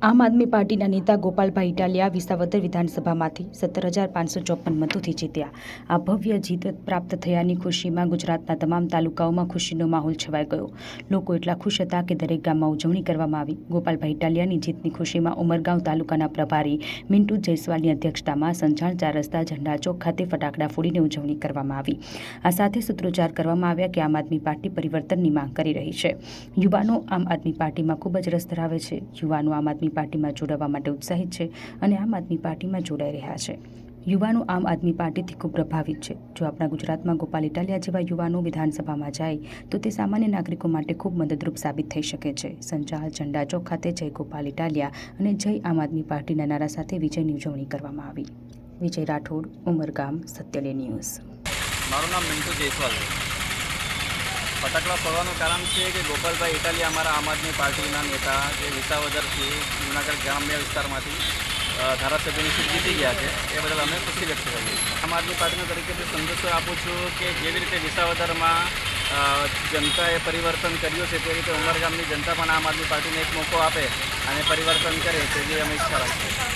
આમ આદમી પાર્ટીના નેતા ગોપાલભાઈ ઇટાલિયા વિસાવદર વિધાનસભામાંથી 17,554 મતોથી જીત્યા। આ ભવ્ય જીત પ્રાપ્ત થયાની ખુશીમાં ગુજરાતના તમામ તાલુકાઓમાં ખુશીનો માહોલ છવાઈ ગયો। લોકો એટલા ખુશ હતા કે દરેક ગામમાં ઉજવણી કરવામાં આવી। ગોપાલભાઈ ઇટાલિયાની જીતની ખુશીમાં ઉમરગામ તાલુકાના પ્રભારી મિન્ટુ જયસ્વાલની અધ્યક્ષતામાં સંજાણ 4 રસ્તા ઝંડા ચોક ખાતે ફટાકડા ફોડીને ઉજવણી કરવામાં આવી। આ સાથે સૂત્રોચ્ચાર કરવામાં આવ્યા કે આમ આદમી પાર્ટી પરિવર્તનની માંગ કરી રહી છે। યુવાનો આમ આદમી પાર્ટીમાં ખૂબ જ રસ ધરાવે છે। યુવાનો આમ આદમી પાર્ટીમાં જોડાવા માટે ઉત્સાહિત છે અને આમ આદમી પાર્ટીમાં જોડાઈ રહ્યા છે। યુવાનો આમ આદમી પાર્ટીથી ખૂબ પ્રભાવિત છે। જો આપણા ગુજરાતમાં ગોપાલ ઇટાલિયા જેવા યુવાનો વિધાનસભામાં જાય તો તે સામાન્ય નાગરિકો માટે ખૂબ મદદરૂપ સાબિત થઈ શકે છે। સંજાણ ઝંડા ચોક ખાતે જય ગોપાલ ઇટાલિયા અને જય આમ આદમી પાર્ટીના નારા સાથે વિજયની ઉજવણી કરવામાં આવી। વિજય રાઠોડ, ઉમરગામ, સત્યલે ન્યૂઝ। મારું નામ મિન્ટુ જયસ્વાલ છે। ફટાકડા ફોડવાનું કારણ છે કે ગોપાલભાઈ ઇટાલિયા અમારા આમ આદમી પાર્ટીના નેતા જે વિસાવદરથી જૂનાગઢ ગ્રામ્ય વિસ્તારમાંથી ધારાસભ્યની સીટ જીતી ગયા છે એ બદલ અમે ખુશી વ્યક્ત કરીએ। આમ આદમી પાર્ટીના તરીકેથી સંદેશો આપું છું કે જેવી રીતે વિસાવદરમાં જનતાએ પરિવર્તન કર્યું છે તે રીતે ઉમરગામની જનતા પણ આમ આદમી પાર્ટીને એક મોકો આપે અને પરિવર્તન કરે તેવી અમે ઈચ્છા રાખીએ।